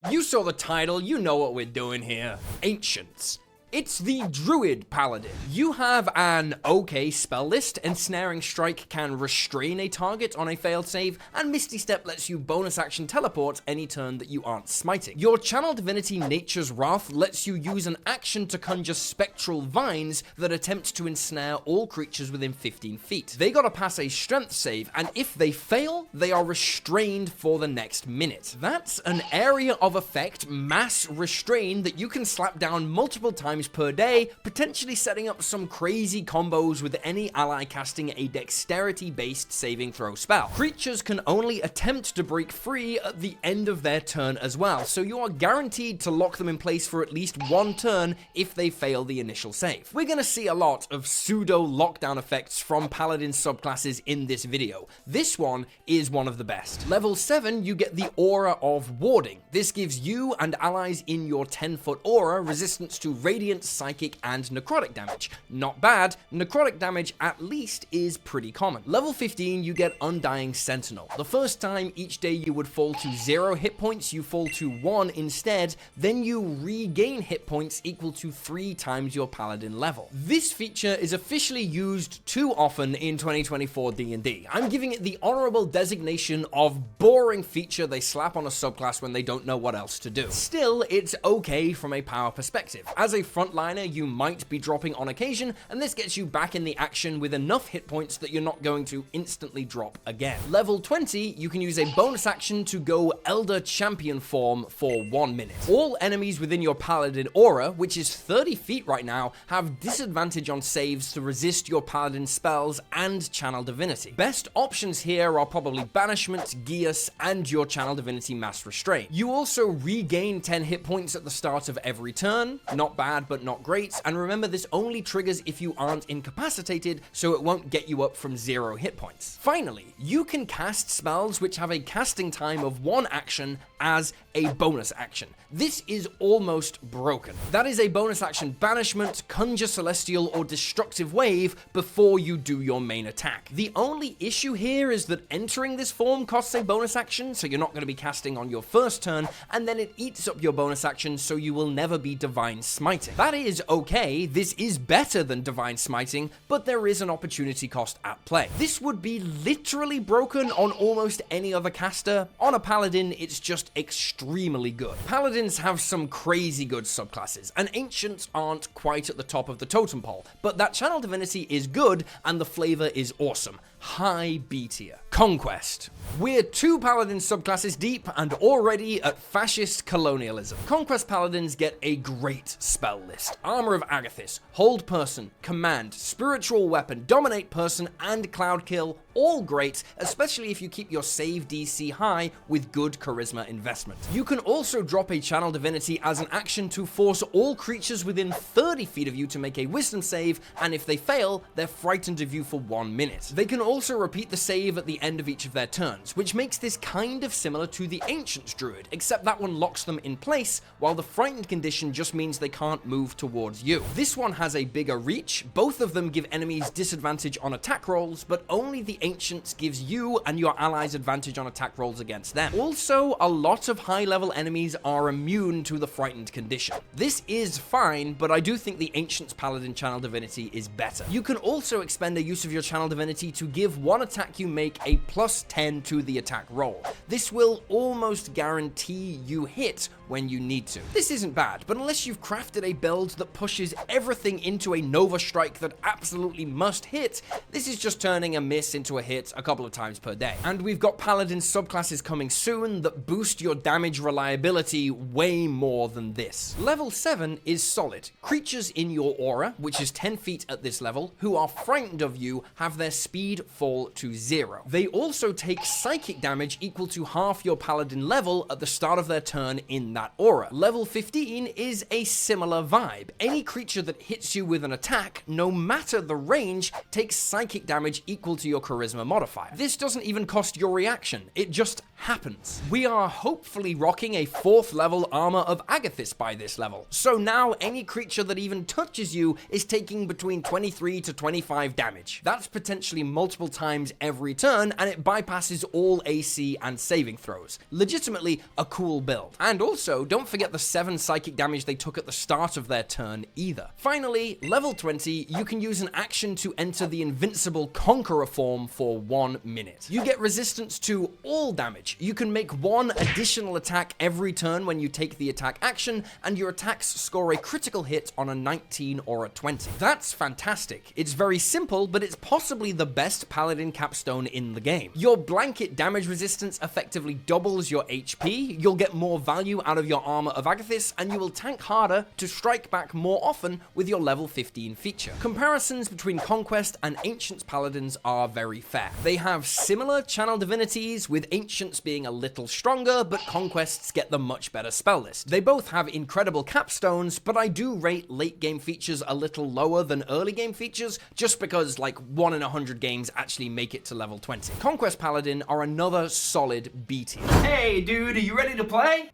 You saw the title, you know what we're doing here. Ancients. It's the Druid Paladin. You have an okay spell list. Ensnaring Strike can restrain a target on a failed save, and Misty Step lets you bonus action teleport any turn that you aren't smiting. Your Channel Divinity Nature's Wrath lets you use an action to conjure spectral vines that attempt to ensnare all creatures within 15 feet. They gotta pass a strength save, and if they fail, they are restrained for the next minute. That's an area of effect mass restrain that you can slap down multiple times per day, potentially setting up some crazy combos with any ally casting a dexterity-based saving throw spell. Creatures can only attempt to break free at the end of their turn as well, so you are guaranteed to lock them in place for at least one turn if they fail the initial save. We're gonna see a lot of pseudo lockdown effects from Paladin subclasses in this video. This one is one of the best. Level 7, you get the Aura of Warding. This gives you and allies in your 10-foot aura resistance to radiant, psychic, and necrotic damage. Not bad. Necrotic damage at least is pretty common. Level 15, you get Undying Sentinel. The first time each day you would fall to 0 hit points, you fall to 1 instead, then you regain hit points equal to 3 times your paladin level. This feature is officially used too often in 2024 D&D. I'm giving it the honorable designation of boring feature they slap on a subclass when they don't know what else to do. Still, it's okay from a power perspective. As a frontliner, you might be dropping on occasion, and this gets you back in the action with enough hit points that you're not going to instantly drop again. Level 20, you can use a bonus action to go Elder Champion form for 1 minute. All enemies within your Paladin aura, which is 30 feet right now, have disadvantage on saves to resist your Paladin spells and Channel Divinity. Best options here are probably Banishment, Geas, and your Channel Divinity Mass Restraint. You also regain 10 hit points at the start of every turn. Not bad, but not great, and remember this only triggers if you aren't incapacitated, so it won't get you up from 0 hit points. Finally, you can cast spells which have a casting time of 1 action as a bonus action. This is almost broken. That is a bonus action Banishment, Conjure Celestial, or Destructive Wave before you do your main attack. The only issue here is that entering this form costs a bonus action, so you're not going to be casting on your first turn, and then it eats up your bonus action, so you will never be Divine Smiting. That is okay, this is better than Divine Smiting, but there is an opportunity cost at play. This would be literally broken on almost any other caster. On a Paladin, it's just extremely good. Paladins have some crazy good subclasses, and Ancients aren't quite at the top of the totem pole, but that Channel Divinity is good, and the flavor is awesome. High B tier. Conquest. We're 2 Paladin subclasses deep and already at fascist colonialism. Conquest Paladins get a great spell list. Armor of Agathis, Hold Person, Command, Spiritual Weapon, Dominate Person, and Cloud Kill, all great, especially if you keep your save DC high with good charisma investment. You can also drop a Channel Divinity as an action to force all creatures within 30 feet of you to make a wisdom save, and if they fail, they're frightened of you for 1 minute. They can also repeat the save at the end of each of their turns, which makes this kind of similar to the Ancients Druid, except that one locks them in place, while the Frightened condition just means they can't move towards you. This one has a bigger reach. Both of them give enemies disadvantage on attack rolls, but only the Ancients gives you and your allies advantage on attack rolls against them. Also, a lot of high-level enemies are immune to the Frightened condition. This is fine, but I do think the Ancients Paladin Channel Divinity is better. You can also expend a use of your Channel Divinity to give one attack you make a +10 to the attack roll. This will almost guarantee you hit when you need to. This isn't bad, but unless you've crafted a build that pushes everything into a Nova Strike that absolutely must hit, this is just turning a miss into a hit a couple of times per day. And we've got Paladin subclasses coming soon that boost your damage reliability way more than this. Level 7 is solid. Creatures in your aura, which is 10 feet at this level, who are frightened of you, have their speed fall to 0. They also take psychic damage equal to half your Paladin level at the start of their turn in that aura. Level 15 is a similar vibe. Any creature that hits you with an attack, no matter the range, takes psychic damage equal to your charisma charisma modifier. This doesn't even cost your reaction, it just happens. We are hopefully rocking a 4th level Armor of Agathys by this level, so now any creature that even touches you is taking between 23 to 25 damage. That's potentially multiple times every turn, and it bypasses all AC and saving throws. Legitimately a cool build. And also, don't forget the 7 psychic damage they took at the start of their turn either. Finally, level 20, you can use an action to enter the invincible Conqueror form for 1 minute. You get resistance to all damage. You can make 1 additional attack every turn when you take the attack action, and your attacks score a critical hit on a 19 or a 20. That's fantastic. It's very simple, but it's possibly the best Paladin capstone in the game. Your blanket damage resistance effectively doubles your HP, you'll get more value out of your Armor of Agathys, and you will tank harder to strike back more often with your level 15 feature. Comparisons between Conquest and Ancients Paladins are very fair. They have similar channel divinities, with Ancients being a little stronger, but Conquests get the much better spell list. They both have incredible capstones, but I do rate late game features a little lower than early game features, just because like 1 in 100 games actually make it to level 20. Conquest Paladin are another solid B tier. Hey dude, are you ready to play?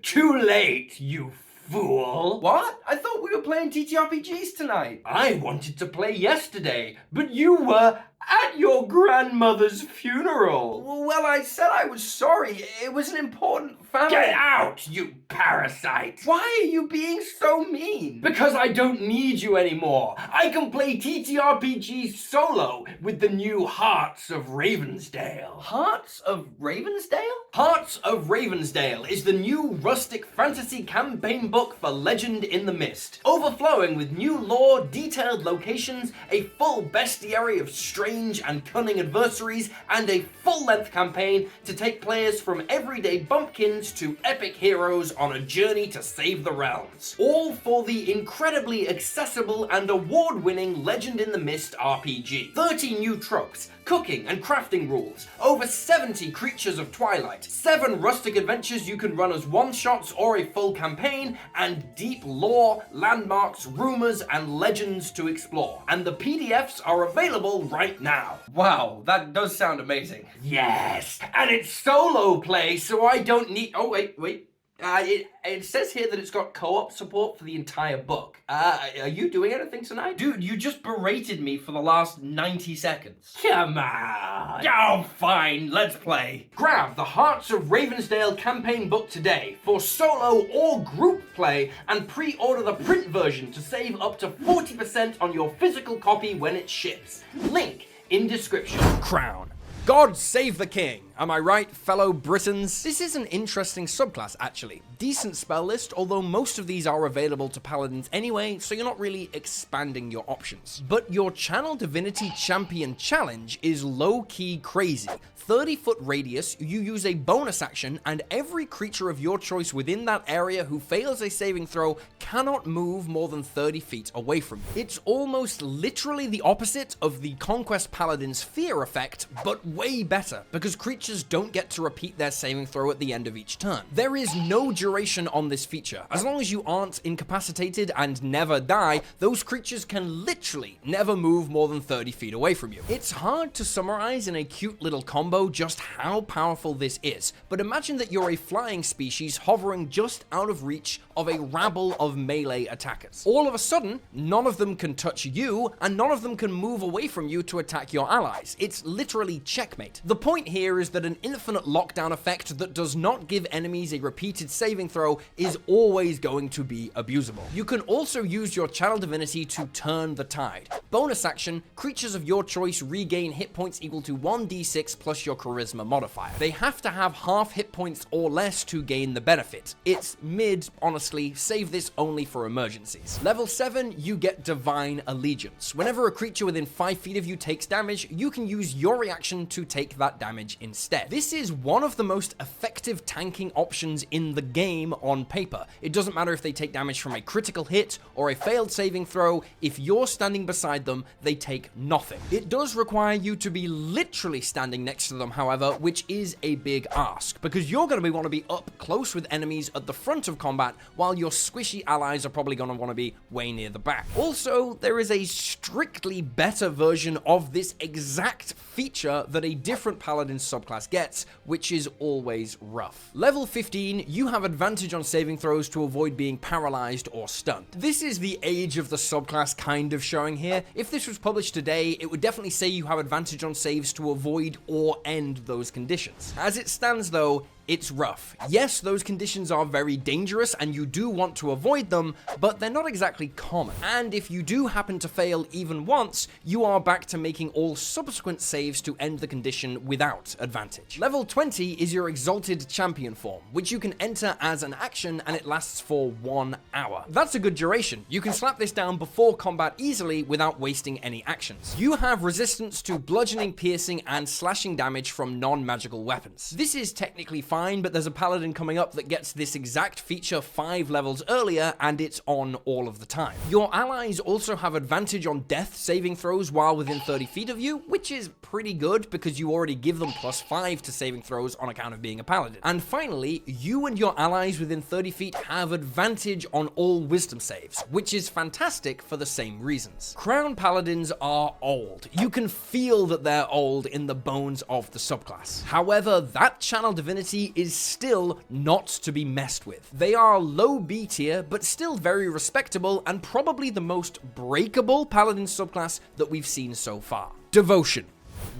Too late, you fool. What? I thought we were playing TTRPGs tonight. I wanted to play yesterday, but you were at your grandmother's funeral. Well, I said I was sorry. It was an important family. Get out, you parasite. Why are you being so mean? Because I don't need you anymore. I can play TTRPGs solo with the new Hearts of Ravensdale. Hearts of Ravensdale? Hearts of Ravensdale is the new rustic fantasy campaign book for Legend in the Mist, overflowing with new lore, detailed locations, a full bestiary of strange and cunning adversaries, and a full-length campaign to take players from everyday bumpkins to epic heroes on a journey to save the realms. All for the incredibly accessible and award-winning Legend in the Mist RPG. 30 new tropes, cooking and crafting rules, over 70 creatures of Twilight, 7 rustic adventures you can run as one-shots or a full campaign, and deep lore, landmarks, rumors, and legends to explore. And the PDFs are available right now. Wow, that does sound amazing. Yes, and it's solo play, so I don't need... Oh, wait. It says here that it's got co-op support for the entire book. Are you doing anything tonight? Dude, you just berated me for the last 90 seconds. Come on. Oh, fine, let's play. Grab the Hearts of Ravensdale campaign book today for solo or group play, and pre-order the print version to save up to 40% on your physical copy when it ships. Link in description. Crown. God save the king. Am I right, fellow Britons? This is an interesting subclass, actually. Decent spell list, although most of these are available to paladins anyway, so you're not really expanding your options. But your Channel Divinity Champion challenge is low-key crazy. 30-foot radius, you use a bonus action, and every creature of your choice within that area who fails a saving throw cannot move more than 30 feet away from you. It's almost literally the opposite of the Conquest Paladin's fear effect, but way better, because creatures don't get to repeat their saving throw at the end of each turn. There is no duration on this feature. As long as you aren't incapacitated and never die, those creatures can literally never move more than 30 feet away from you. It's hard to summarize in a cute little combo just how powerful this is, but imagine that you're a flying species hovering just out of reach of a rabble of melee attackers. All of a sudden, none of them can touch you, and none of them can move away from you to attack your allies. It's literally checkmate. The point here is that an infinite lockdown effect that does not give enemies a repeated saving throw is always going to be abusable. You can also use your Channel Divinity to turn the tide. Bonus action, creatures of your choice regain hit points equal to 1d6 plus your charisma modifier. They have to have half hit points or less to gain the benefit. It's mid, honestly, save this only for emergencies. Level 7, you get Divine Allegiance. Whenever a creature within 5 feet of you takes damage, you can use your reaction to take that damage instead. This is one of the most effective tanking options in the game on paper. It doesn't matter if they take damage from a critical hit or a failed saving throw. If you're standing beside them, they take nothing. It does require you to be literally standing next to them, however, which is a big ask, because you're going to want to be up close with enemies at the front of combat, while your squishy allies are probably going to want to be way near the back. Also, there is a strictly better version of this exact feature that a different Paladin subclass gets, which is always rough. Level 15, you have advantage on saving throws to avoid being paralyzed or stunned. This is the age of the subclass kind of showing here. If this was published today, it would definitely say you have advantage on saves to avoid or end those conditions. As it stands though, it's rough. Yes, those conditions are very dangerous and you do want to avoid them, but they're not exactly common. And if you do happen to fail even once, you are back to making all subsequent saves to end the condition without advantage. Level 20 is your Exalted Champion form, which you can enter as an action and it lasts for 1 hour. That's a good duration. You can slap this down before combat easily without wasting any actions. You have resistance to bludgeoning, piercing, and slashing damage from non-magical weapons. This is technically fine, but there's a paladin coming up that gets this exact feature 5 levels earlier, and it's on all of the time. Your allies also have advantage on death saving throws while within 30 feet of you, which is pretty good because you already give them +5 to saving throws on account of being a paladin. And finally, you and your allies within 30 feet have advantage on all wisdom saves, which is fantastic for the same reasons. Crown paladins are old. You can feel that they're old in the bones of the subclass. However, that channel divinity is still not to be messed with. They are low B tier, but still very respectable and probably the most breakable paladin subclass that we've seen so far. Devotion.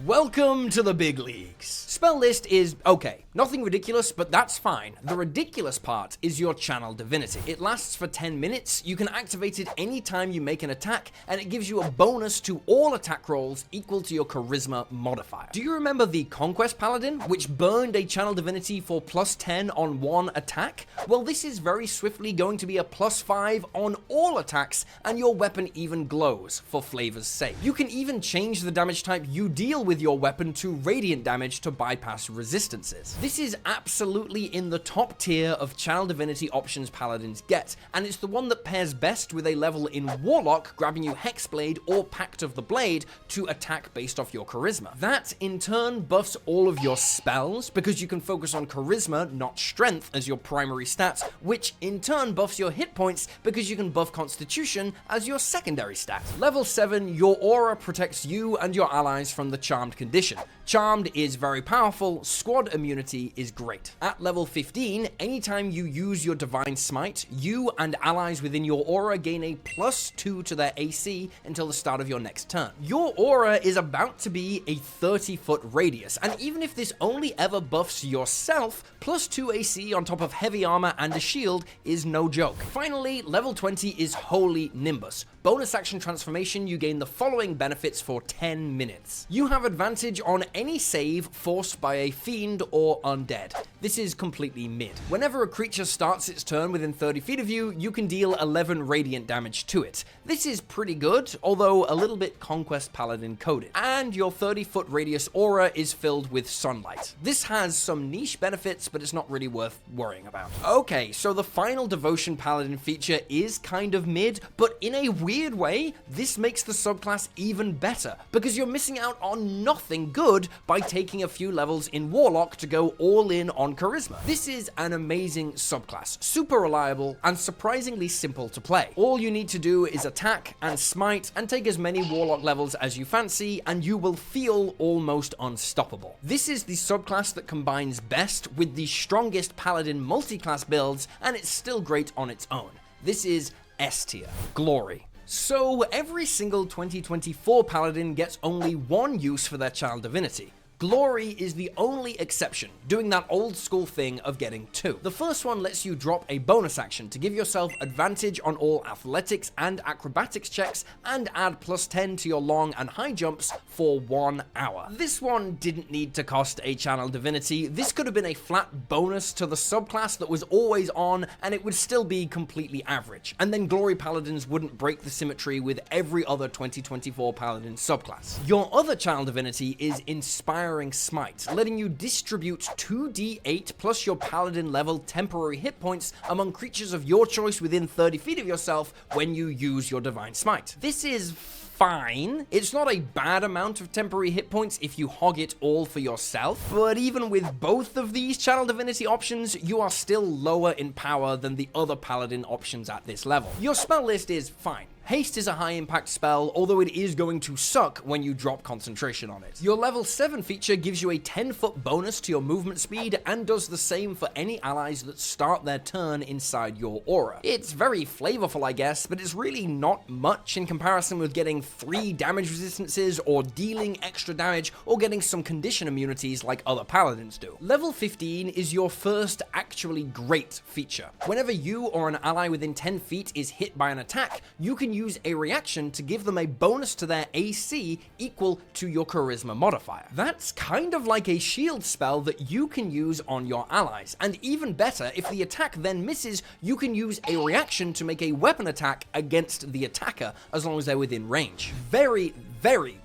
Welcome to the big leagues. Spell list is okay. Nothing ridiculous, but that's fine. The ridiculous part is your channel divinity. It lasts for 10 minutes. You can activate it anytime you make an attack, and it gives you a bonus to all attack rolls equal to your charisma modifier. Do you remember the Conquest Paladin, which burned a channel divinity for +10 on 1 attack? Well, this is very swiftly going to be a +5 on all attacks, and your weapon even glows for flavor's sake. You can even change the damage type you deal with your weapon to radiant damage to bypass resistances. This is absolutely in the top tier of channel divinity options paladins get, and it's the one that pairs best with a level in Warlock, grabbing you Hexblade or Pact of the Blade to attack based off your charisma. That in turn buffs all of your spells because you can focus on charisma, not strength, as your primary stats, which in turn buffs your hit points because you can buff constitution as your secondary stat. Level 7, your aura protects you and your allies from the charmed condition. Charmed is very powerful, squad immunity is great. At level 15, anytime you use your divine smite, you and allies within your aura gain a +2 to their AC until the start of your next turn. Your aura is about to be a 30-foot radius, and even if this only ever buffs yourself, +2 AC on top of heavy armor and a shield is no joke. Finally, level 20 is Holy Nimbus. Bonus action transformation, you gain the following benefits for 10 minutes. You have advantage on any save forced by a fiend or undead. This is completely mid. Whenever a creature starts its turn within 30 feet of you, you can deal 11 radiant damage to it. This is pretty good, although a little bit Conquest Paladin coded. And your 30-foot radius aura is filled with sunlight. This has some niche benefits, but it's not really worth worrying about. Okay, so the final Devotion Paladin feature is kind of mid, but in a weird way, this makes the subclass even better, because you're missing out on nothing good by taking a few levels in Warlock to go all in on charisma. This is an amazing subclass, super reliable, and surprisingly simple to play. All you need to do is attack and smite and take as many Warlock levels as you fancy, and you will feel almost unstoppable. This is the subclass that combines best with the strongest Paladin multi-class builds, and it's still great on its own. This is S tier. Glory. So every single 2024 Paladin gets only one use for their child divinity. Glory is the only exception, doing that old school thing of getting 2. The first one lets you drop a bonus action to give yourself advantage on all athletics and acrobatics checks and add +10 to your long and high jumps for 1 hour. This one didn't need to cost a channel divinity. This could have been a flat bonus to the subclass that was always on, and it would still be completely average. And then Glory Paladins wouldn't break the symmetry with every other 2024 Paladin subclass. Your other channel divinity is Inspiring Inspiring Smite, letting you distribute 2d8 plus your paladin level temporary hit points among creatures of your choice within 30 feet of yourself when you use your Divine Smite. This is fine. It's not a bad amount of temporary hit points if you hog it all for yourself, but even with both of these Channel Divinity options, you are still lower in power than the other paladin options at this level. Your spell list is fine. Haste is a high impact spell, although it is going to suck when you drop concentration on it. Your level 7 feature gives you a 10-foot bonus to your movement speed and does the same for any allies that start their turn inside your aura. It's very flavorful, I guess, but it's really not much in comparison with getting 3 damage resistances or dealing extra damage or getting some condition immunities like other paladins do. Level 15 is your first actually great feature. Whenever you or an ally within 10 feet is hit by an attack, you can use a reaction to give them a bonus to their AC equal to your charisma modifier. That's kind of like a shield spell that you can use on your allies, and even better, if the attack then misses, you can use a reaction to make a weapon attack against the attacker as long as they're within range. Very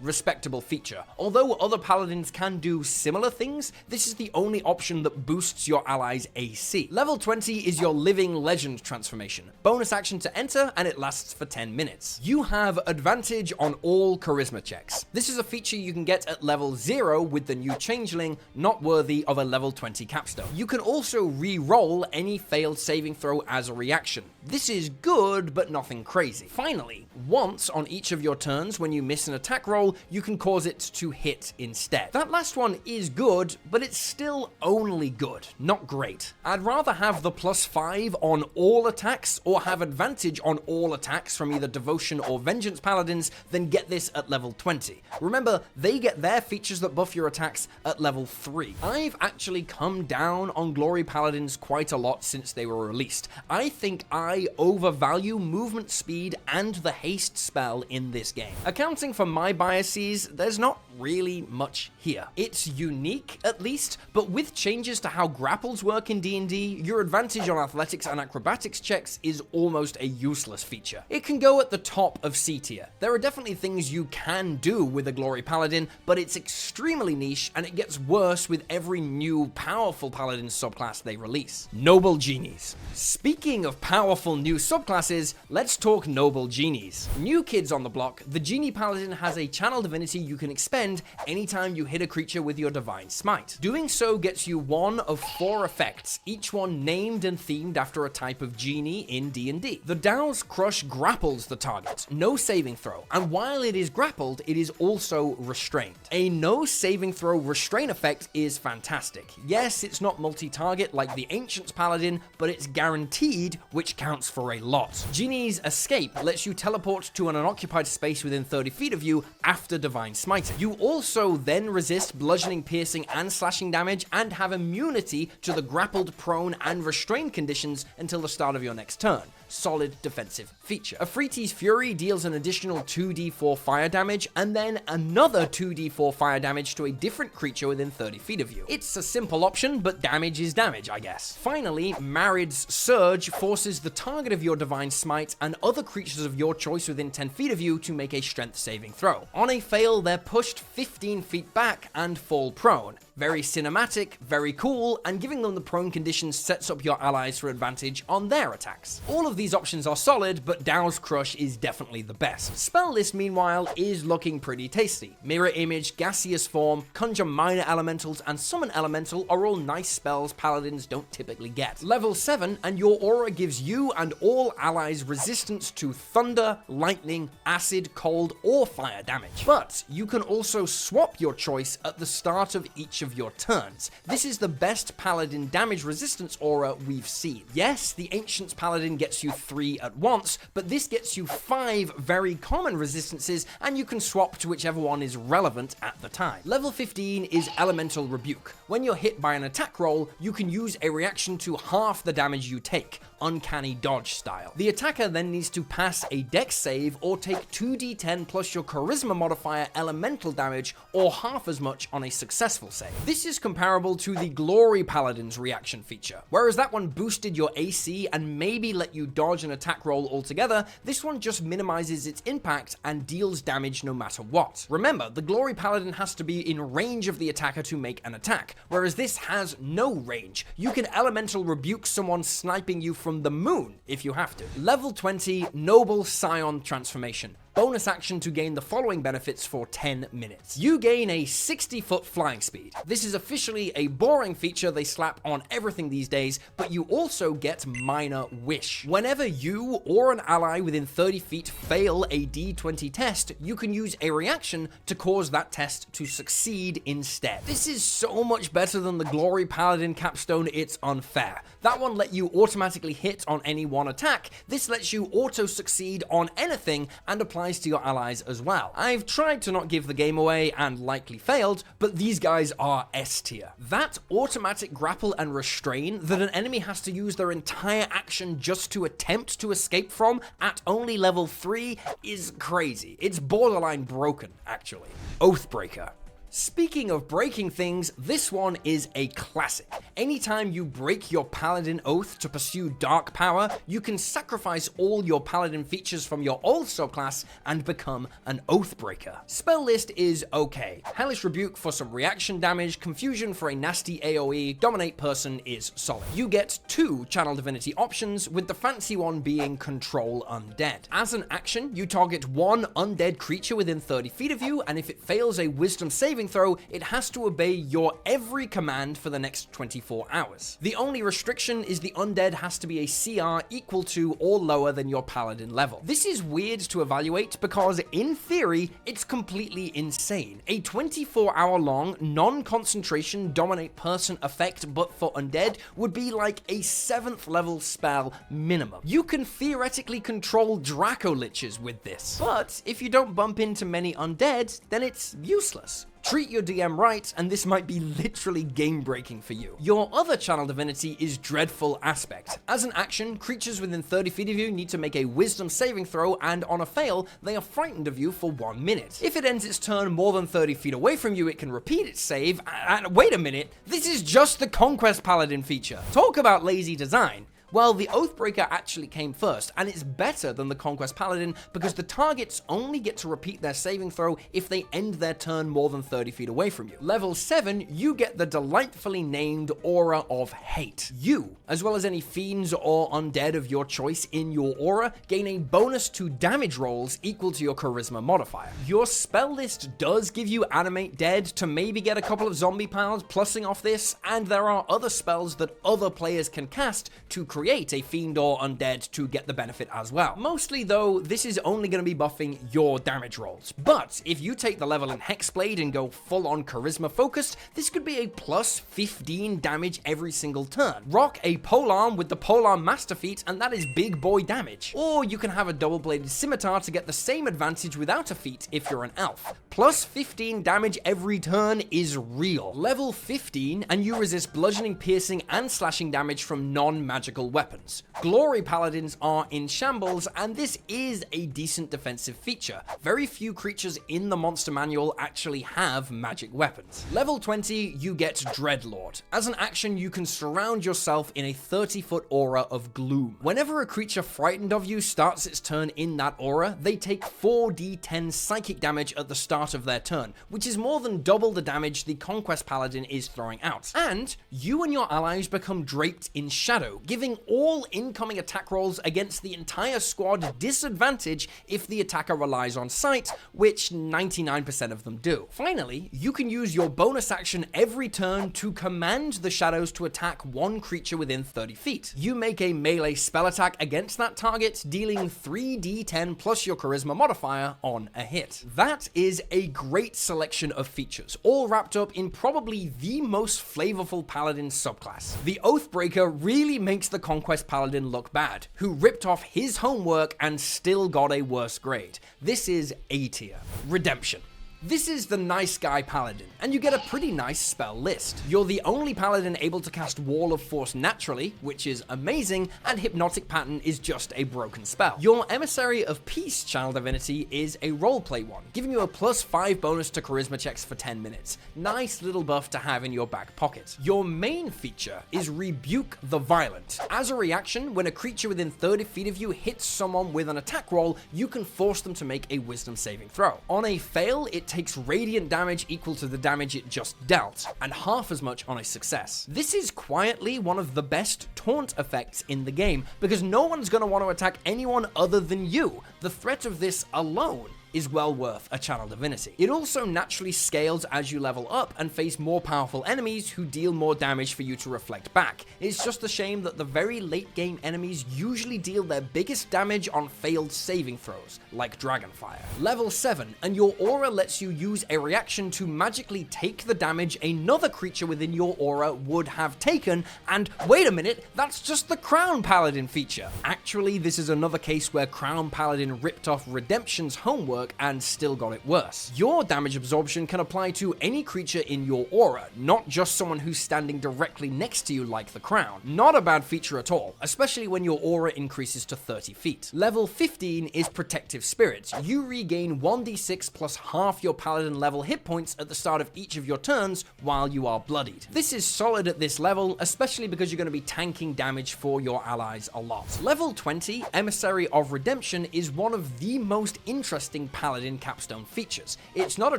respectable feature. Although other paladins can do similar things, this is the only option that boosts your allies' AC. Level 20 is your Living Legend transformation. Bonus action to enter, and it lasts for 10 minutes. You have advantage on all charisma checks. This is a feature you can get at level 0 with the new changeling, not worthy of a level 20 capstone. You can also re-roll any failed saving throw as a reaction. This is good, but nothing crazy. Finally, once on each of your turns when you miss an attack roll, you can cause it to hit instead. That last one is good, but it's still only good, not great. I'd rather have the +5 on all attacks or have advantage on all attacks from either Devotion or Vengeance Paladins than get this at level 20. Remember, they get their features that buff your attacks at level 3. I've actually come down on Glory Paladins quite a lot since they were released. I think I overvalue movement speed and the haste spell in this game. Accounting for my biases, there's not really much here. It's unique, at least, but with changes to how grapples work in D&D, your advantage on athletics and acrobatics checks is almost a useless feature. It can go at the top of C tier. There are definitely things you can do with a Glory Paladin, but it's extremely niche, and it gets worse with every new powerful Paladin subclass they release. Noble Genies. Speaking of powerful new subclasses, let's talk Noble Genies. New kids on the block, the Genie Paladin has a Channel Divinity you can expend anytime you hit a creature with your Divine Smite. Doing so gets you one of 4 effects, each one named and themed after a type of genie in D&D. The Dow's Crush grapples the target, no saving throw, and while it is grappled, it is also restrained. A no saving throw restrain effect is fantastic. Yes, it's not multi-target like the Ancient's Paladin, but it's guaranteed, which counts for a lot. Genie's Escape lets you teleport to an unoccupied space within 30 feet of you after Divine Smiting. You also then resist bludgeoning, piercing, and slashing damage and have immunity to the grappled, prone, and restrained conditions until the start of your next turn. Solid defensive feature. Afriti's Fury deals an additional 2d4 fire damage and then another 2d4 fire damage to a different creature within 30 feet of you. It's a simple option, but damage is damage, I guess. Finally, Marid's Surge forces the target of your Divine Smite and other creatures of your choice within 10 feet of you to make a strength saving throw. On a fail, they're pushed 15 feet back and fall prone. Very cinematic, very cool, and giving them the prone condition sets up your allies for advantage on their attacks. All of these options are solid, but Dow's Crush is definitely the best. Spell list, meanwhile, is looking pretty tasty. Mirror Image, Gaseous Form, Conjure Minor Elementals, and Summon Elemental are all nice spells paladins don't typically get. Level 7, and your aura gives you and all allies resistance to thunder, lightning, acid, cold, or fire damage. But you can also swap your choice at the start of each of your turns. This is the best paladin damage resistance aura we've seen. Yes, the Ancient's Paladin gets you 3 at once, but this gets you 5 very common resistances, and you can swap to whichever one is relevant at the time. Level 15 is Elemental Rebuke. When you're hit by an attack roll, you can use a reaction to half the damage you take, Uncanny Dodge style. The attacker then needs to pass a dex save or take 2d10 plus your charisma modifier elemental damage, or half as much on a successful save. This is comparable to the Glory Paladin's reaction feature. Whereas that one boosted your AC and maybe let you dodge an attack roll altogether, this one just minimizes its impact and deals damage no matter what. Remember, the Glory Paladin has to be in range of the attacker to make an attack, whereas this has no range. You can elemental rebuke someone sniping you from the moon if you have to. Level 20, Noble Scion Transformation. Bonus action to gain the following benefits for 10 minutes. You gain a 60-foot flying speed. This is officially a boring feature they slap on everything these days, but you also get Minor Wish. Whenever you or an ally within 30 feet fail a D20 test, you can use a reaction to cause that test to succeed instead. This is so much better than the Glory Paladin capstone, it's unfair. That one let you automatically hit on any one attack. This lets you auto-succeed on anything and applies to your allies as well. I've tried to not give the game away and likely failed, but these guys are S tier. That automatic grapple and restrain that an enemy has to use their entire action just to attempt to escape from at only level 3 is crazy. It's borderline broken, actually. Oathbreaker. Speaking of breaking things, this one is a classic. Anytime you break your Paladin Oath to pursue dark power, you can sacrifice all your Paladin features from your old subclass and become an Oathbreaker. Spell list is okay. Hellish Rebuke for some reaction damage, Confusion for a nasty AoE, Dominate Person is solid. You get 2 Channel Divinity options, with the fancy one being Control Undead. As an action, you target one undead creature within 30 feet of you, and if it fails a Wisdom saving throw, it has to obey your every command for the next 24 hours. The only restriction is the undead has to be a CR equal to or lower than your paladin level. This is weird to evaluate because in theory, it's completely insane. A 24-hour long non-concentration dominate person effect but for undead would be like a 7th level spell minimum. You can theoretically control Draco Liches with this, but if you don't bump into many undead, then it's useless. Treat your DM right, and this might be literally game-breaking for you. Your other Channel Divinity is Dreadful Aspect. As an action, creatures within 30 feet of you need to make a Wisdom saving throw, and on a fail, they are frightened of you for 1 minute. If it ends its turn more than 30 feet away from you, it can repeat its save, and wait a minute, this is just the Conquest Paladin feature. Talk about lazy design. Well, the Oathbreaker actually came first, and it's better than the Conquest Paladin because the targets only get to repeat their saving throw if they end their turn more than 30 feet away from you. Level 7, you get the delightfully named Aura of Hate. You, as well as any fiends or undead of your choice in your aura, gain a bonus to damage rolls equal to your charisma modifier. Your spell list does give you Animate Dead to maybe get a couple of zombie piles plussing off this, and there are other spells that other players can cast to create a fiend or undead to get the benefit as well. Mostly though, this is only going to be buffing your damage rolls. But if you take the level in Hexblade and go full on charisma focused, this could be a plus 15 damage every single turn. Rock a polearm with the polearm master feat and that is big boy damage. Or you can have a double bladed scimitar to get the same advantage without a feat if you're an elf. Plus 15 damage every turn is real. Level 15 and you resist bludgeoning, piercing and slashing damage from non-magical weapons. Glory Paladins are in shambles, and this is a decent defensive feature. Very few creatures in the monster manual actually have magic weapons. Level 20, you get Dreadlord. As an action, you can surround yourself in a 30-foot aura of gloom. Whenever a creature frightened of you starts its turn in that aura, they take 4d10 psychic damage at the start of their turn, which is more than double the damage the Conquest Paladin is throwing out. And you and your allies become draped in shadow, giving all incoming attack rolls against the entire squad disadvantage if the attacker relies on sight, which 99% of them do. Finally, you can use your bonus action every turn to command the shadows to attack one creature within 30 feet. You make a melee spell attack against that target, dealing 3d10 plus your charisma modifier on a hit. That is a great selection of features, all wrapped up in probably the most flavorful paladin subclass. The Oathbreaker really makes the Conquest Paladin look bad, who ripped off his homework and still got a worse grade. This is A tier. Redemption. This is the Nice Guy Paladin, and you get a pretty nice spell list. You're the only paladin able to cast Wall of Force naturally, which is amazing, and Hypnotic Pattern is just a broken spell. Your Emissary of Peace Channel Divinity is a roleplay one, giving you a +5 bonus to charisma checks for 10 minutes. Nice little buff to have in your back pocket. Your main feature is Rebuke the Violent. As a reaction, when a creature within 30 feet of you hits someone with an attack roll, you can force them to make a wisdom saving throw. On a fail, it takes radiant damage equal to the damage it just dealt, and half as much on a success. This is quietly one of the best taunt effects in the game, because no one's going to want to attack anyone other than you. The threat of this alone is well worth a Channel Divinity. It also naturally scales as you level up and face more powerful enemies who deal more damage for you to reflect back. It's just a shame that the very late game enemies usually deal their biggest damage on failed saving throws, like Dragonfire. Level 7, and your aura lets you use a reaction to magically take the damage another creature within your aura would have taken, and wait a minute, that's just the Crown Paladin feature. Actually, this is another case where Crown Paladin ripped off Redemption's homework and still got it worse. Your damage absorption can apply to any creature in your aura, not just someone who's standing directly next to you like the Crown. Not a bad feature at all, especially when your aura increases to 30 feet. Level 15 is Protective Spirit. You regain 1d6 plus half your paladin level hit points at the start of each of your turns while you are bloodied. This is solid at this level, especially because you're going to be tanking damage for your allies a lot. Level 20, Emissary of Redemption, is one of the most interesting paladin capstone features. It's not a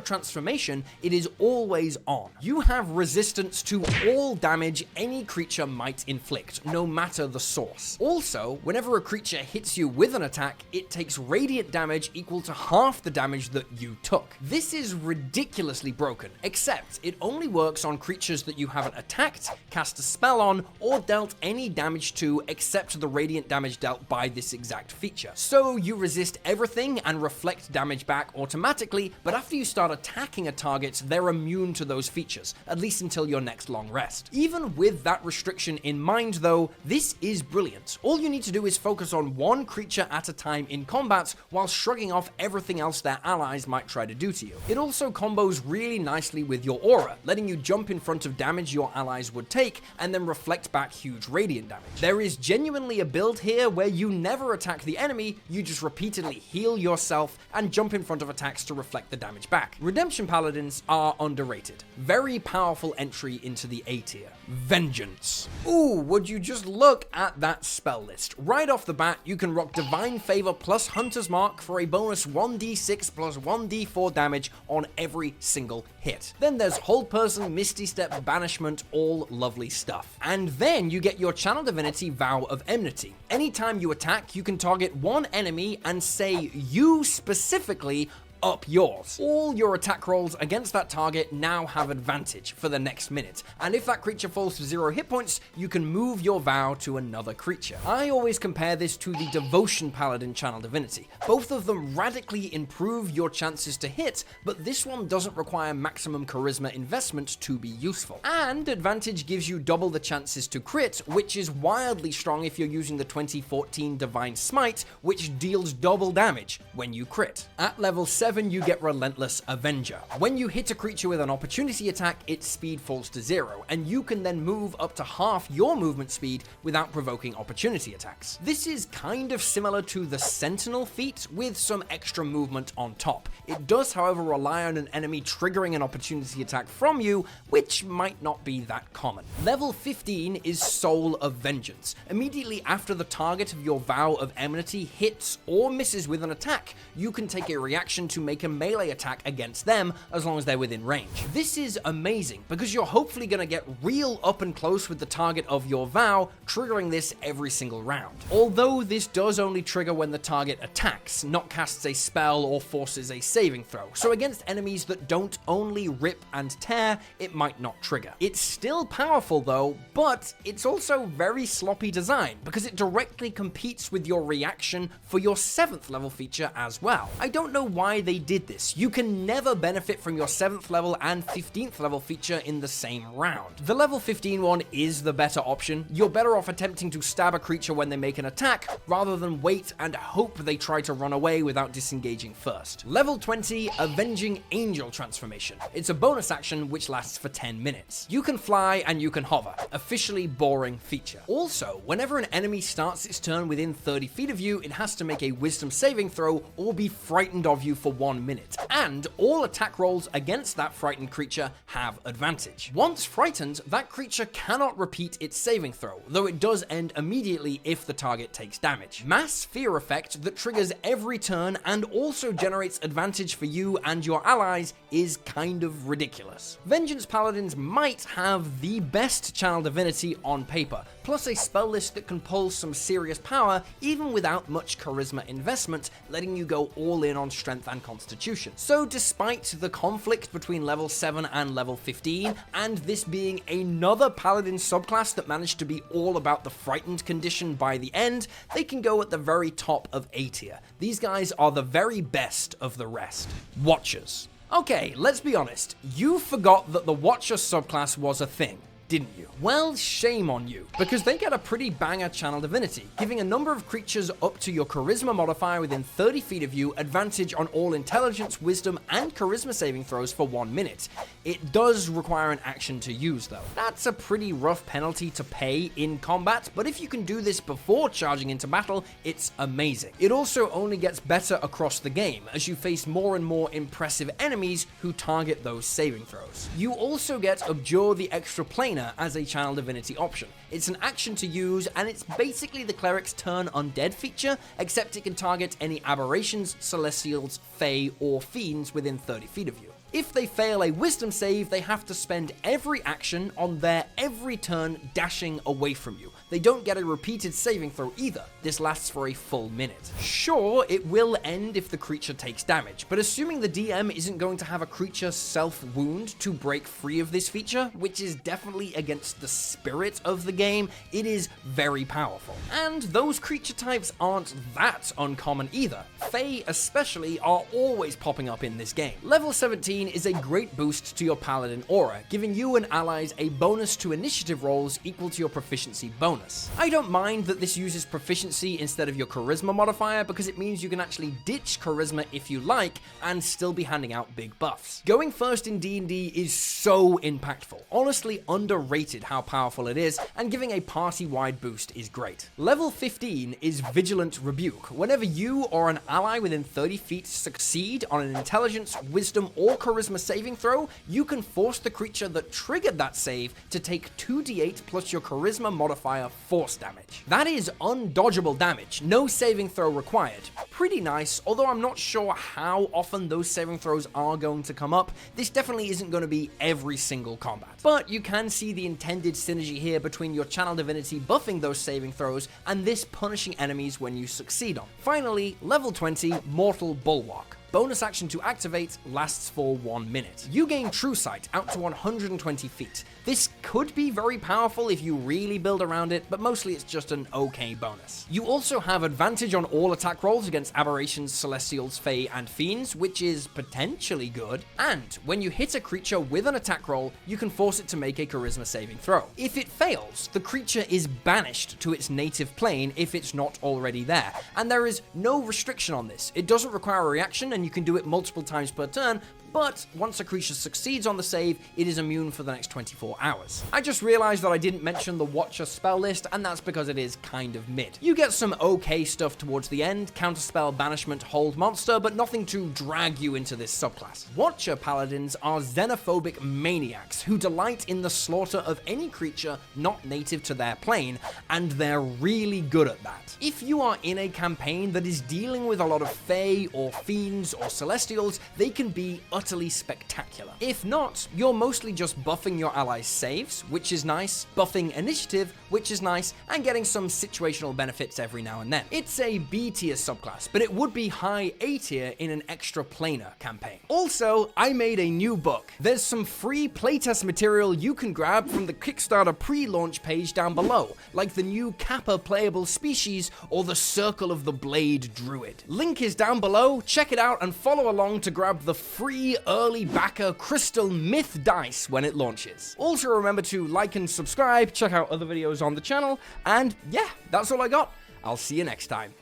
transformation, it is always on. You have resistance to all damage any creature might inflict, no matter the source. Also, whenever a creature hits you with an attack, it takes radiant damage equal to half the damage that you took. This is ridiculously broken, except it only works on creatures that you haven't attacked, cast a spell on, or dealt any damage to except the radiant damage dealt by this exact feature. So you resist everything and reflect damage back automatically, but after you start attacking a target, they're immune to those features, at least until your next long rest. Even with that restriction in mind though, this is brilliant. All you need to do is focus on one creature at a time in combat while shrugging off everything else their allies might try to do to you. It also combos really nicely with your aura, letting you jump in front of damage your allies would take and then reflect back huge radiant damage. There is genuinely a build here where you never attack the enemy, you just repeatedly heal yourself and jump in front of attacks to reflect the damage back. Redemption Paladins are underrated. Very powerful entry into the A tier. Vengeance. Ooh, would you just look at that spell list. Right off the bat, you can rock Divine Favor plus Hunter's Mark for a bonus 1d6 plus 1d4 damage on every single hit. Then there's Hold Person, Misty Step, Banishment, all lovely stuff. And then you get your Channel Divinity Vow of Enmity. Anytime you attack, you can target one enemy and say you specifically up yours. All your attack rolls against that target now have advantage for the next minute, and if that creature falls to 0 hit points, you can move your vow to another creature. I always compare this to the Devotion Paladin Channel Divinity. Both of them radically improve your chances to hit, but this one doesn't require maximum charisma investment to be useful. And advantage gives you double the chances to crit, which is wildly strong if you're using the 2014 Divine Smite, which deals double damage when you crit. At level 7, you get Relentless Avenger. When you hit a creature with an opportunity attack, its speed falls to 0, and you can then move up to half your movement speed without provoking opportunity attacks. This is kind of similar to the Sentinel feat with some extra movement on top. It does, however, rely on an enemy triggering an opportunity attack from you, which might not be that common. Level 15 is Soul of Vengeance. Immediately after the target of your Vow of Enmity hits or misses with an attack, you can take a reaction to make a melee attack against them as long as they're within range. This is amazing because you're hopefully going to get real up and close with the target of your vow, triggering this every single round. Although this does only trigger when the target attacks, not casts a spell or forces a saving throw, so against enemies that don't only rip and tear, it might not trigger. It's still powerful though, but it's also very sloppy design because it directly competes with your reaction for your 7th level feature as well. I don't know why they they did this. You can never benefit from your 7th level and 15th level feature in the same round. The level 15 one is the better option. You're better off attempting to stab a creature when they make an attack, rather than wait and hope they try to run away without disengaging first. Level 20, Avenging Angel Transformation. It's a bonus action which lasts for 10 minutes. You can fly and you can hover. Officially boring feature. Also, whenever an enemy starts its turn within 30 feet of you, it has to make a wisdom saving throw or be frightened of you for 1 minute. And all attack rolls against that frightened creature have advantage. Once frightened, that creature cannot repeat its saving throw, though it does end immediately if the target takes damage. Mass fear effect that triggers every turn and also generates advantage for you and your allies is kind of ridiculous. Vengeance Paladins might have the best Channel Divinity on paper, plus a spell list that can pull some serious power even without much charisma investment, letting you go all in on strength and constitution. So despite the conflict between level 7 and level 15, and this being another Paladin subclass that managed to be all about the frightened condition by the end, they can go at the very top of A tier. These guys are the very best of the rest. Watchers. Okay, let's be honest, you forgot that the Watcher subclass was a thing, didn't you? Well, shame on you, because they get a pretty banger Channel Divinity, giving a number of creatures up to your Charisma modifier within 30 feet of you advantage on all Intelligence, Wisdom, and Charisma saving throws for 1 minute. It does require an action to use though. That's a pretty rough penalty to pay in combat, but if you can do this before charging into battle, it's amazing. It also only gets better across the game, as you face more and more impressive enemies who target those saving throws. You also get Abjure the Extra Planar as a Channel Divinity option. It's an action to use, and it's basically the Cleric's Turn Undead feature, except it can target any aberrations, celestials, fae, or fiends within 30 feet of you. If they fail a wisdom save, they have to spend every action on their every turn dashing away from you. They don't get a repeated saving throw either. This lasts for a full minute. Sure, it will end if the creature takes damage, but assuming the DM isn't going to have a creature self-wound to break free of this feature, which is definitely against the spirit of the game, it is very powerful. And those creature types aren't that uncommon either. Fae especially are always popping up in this game. Level 17 is a great boost to your Paladin aura, giving you and allies a bonus to initiative rolls equal to your proficiency bonus. I don't mind that this uses proficiency instead of your charisma modifier, because it means you can actually ditch charisma if you like and still be handing out big buffs. Going first in D&D is so impactful, honestly underrated how powerful it is, and giving a party-wide boost is great. Level 15 is Vigilant Rebuke. Whenever you or an ally within 30 feet succeed on an intelligence, wisdom, or charisma saving throw, you can force the creature that triggered that save to take 2d8 plus your charisma modifier force damage. That is undodgeable damage, no saving throw required. Pretty nice, although I'm not sure how often those saving throws are going to come up. This definitely isn't going to be every single combat. But you can see the intended synergy here between your Channel Divinity buffing those saving throws and this punishing enemies when you succeed on. Finally, level 20, Mortal Bulwark. Bonus action to activate, lasts for 1 minute. You gain True Sight out to 120 feet. This could be very powerful if you really build around it, but mostly it's just an okay bonus. You also have advantage on all attack rolls against aberrations, celestials, fae, and fiends, which is potentially good. And when you hit a creature with an attack roll, you can force it to make a charisma saving throw. If it fails, the creature is banished to its native plane if it's not already there, and there is no restriction on this. It doesn't require a reaction, and you can do it multiple times per turn, but once a creature succeeds on the save, it is immune for the next 24 hours. I just realized that I didn't mention the Watcher spell list, and that's because it is kind of mid. You get some okay stuff towards the end, counterspell, banishment, hold monster, but nothing to drag you into this subclass. Watcher Paladins are xenophobic maniacs who delight in the slaughter of any creature not native to their plane, and they're really good at that. If you are in a campaign that is dealing with a lot of fae or fiends or celestials, they can be utterly spectacular. If not, you're mostly just buffing your allies' saves, which is nice, buffing initiative, which is nice, and getting some situational benefits every now and then. It's a B tier subclass, but it would be high A tier in an extra planar campaign. Also, I made a new book. There's some free playtest material you can grab from the Kickstarter pre-launch page down below, like the new Kappa playable species or the Circle of the Blade Druid. Link is down below, check it out and follow along to grab the free early backer Crystal Myth dice when it launches. Also remember to like and subscribe, check out other videos on the channel, and yeah, that's all I got. I'll see you next time.